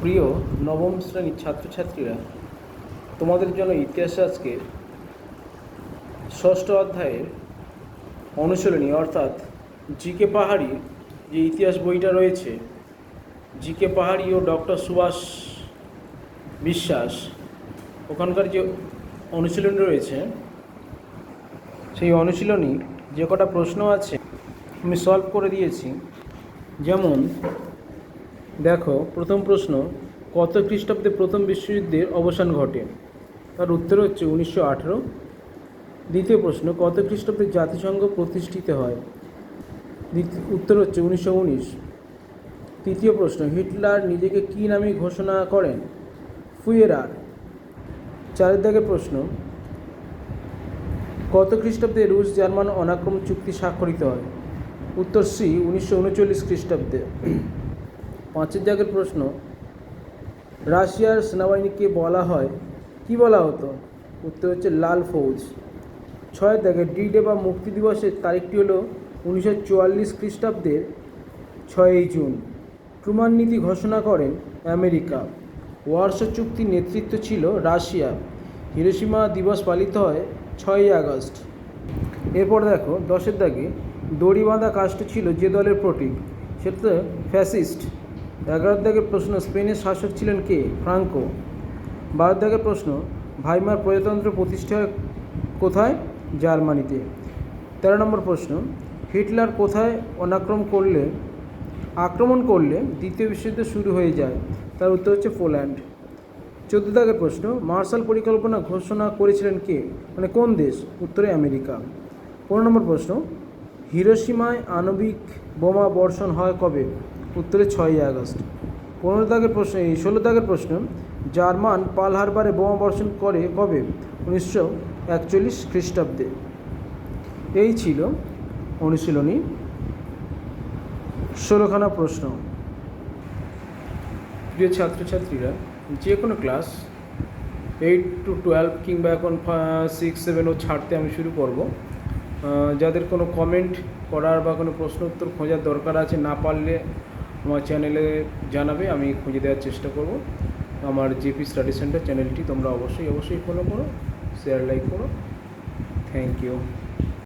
প্রিয় নবম শ্রেণীর ছাত্রছাত্রীরা, তোমাদের জন্য ইতিহাস আজকে ষষ্ঠ অধ্যায়ের অনুশীলনী অর্থাৎ জিকে পাহাড়ি যে ইতিহাস বইটা রয়েছে, জিকে পাহাড়ি ও ডক্টর সুভাষ বিশ্বাস ওখানকার যে অনুশীলনী রয়েছে, সেই অনুশীলনী যে কটা প্রশ্ন আছে আমি সলভ করে দিয়েছি। যেমন দেখো, প্রথম প্রশ্ন, কত খ্রিস্টাব্দে প্রথম বিশ্বযুদ্ধের অবসান ঘটে? তার উত্তর হচ্ছে 1918। দ্বিতীয় প্রশ্ন, কত খ্রিস্টাব্দে জাতিসংঘ প্রতিষ্ঠিত হয়? উত্তর হচ্ছে 1919। তৃতীয় প্রশ্ন, হিটলার নিজেকে কী নামে ঘোষণা করেন? ফুয়েরার। চারের দাগের প্রশ্ন, কত খ্রিস্টাব্দে রুশ জার্মান অনাক্রমণ চুক্তি স্বাক্ষরিত হয়? উত্তর সি, 1939 খ্রিস্টাব্দে। পাঁচের দাগের প্রশ্ন, রাশিয়ার সেনাবাহিনীকে বলা হয়, কি বলা হতো? উত্তর হচ্ছে লাল ফৌজ। ছয়ের দাগে ডি ডে বা মুক্তি দিবসের তারিখটি হলো 1944 খ্রিস্টাব্দের 6ই জুন। ট্রুমান নীতি ঘোষণা করেন আমেরিকা। ওয়ারশো চুক্তির নেতৃত্ব ছিল রাশিয়া। হিরোশিমা দিবস পালিত হয় 6ই আগস্ট। এরপর দেখো, 10এর দাগে দড়ি বাঁধা কাস্ট ছিল যে দলের প্রতীক? সেটা ফ্যাসিস্ট। 11 দাগের প্রশ্ন, স্পেনের শাসক ছিলেন কে? ফ্রাঙ্কো। 12 দাগের প্রশ্ন, ভাইমার প্রজাতন্ত্র প্রতিষ্ঠা হয় কোথায়? জার্মানিতে। 13 নম্বর প্রশ্ন, হিটলার কোথায় আক্রমণ করলে দ্বিতীয় বিশ্বযুদ্ধ শুরু হয়ে যায়? তার উত্তর হচ্ছে পোল্যান্ড। 14 দাগের প্রশ্ন, মার্শাল পরিকল্পনা ঘোষণা করেছিলেন কে? মানে কোন দেশ? উত্তরে আমেরিকা। 15 নম্বর প্রশ্ন, হিরোশিমায় আণবিক বোমা বর্ষণ হয় কবে? উত্তরে 6ই আগস্ট। 16 দাগের প্রশ্ন, জার্মান পার্ল হারবারে বোমা বর্ষণ করে কবে? 1941 খ্রিস্টাব্দে। এই ছিল অনুশীলনী 16খানা প্রশ্ন। প্রিয় ছাত্রছাত্রীরা, যে কোনো ক্লাস 8 to 12 কিংবা এখন 6, 7ও ছাড়তে আমি শুরু করব। যাদের কোনো কমেন্ট করার বা কোনো প্রশ্ন উত্তর খোঁজার দরকার আছে, না পারলে আমার চ্যানেলে জানাবে, আমি খুঁজে দেওয়ার চেষ্টা করব। আমার জেপি স্টাডি সেন্টার চ্যানেলটি তোমরা অবশ্যই ফলো করো, শেয়ার, লাইক করো। Thank you.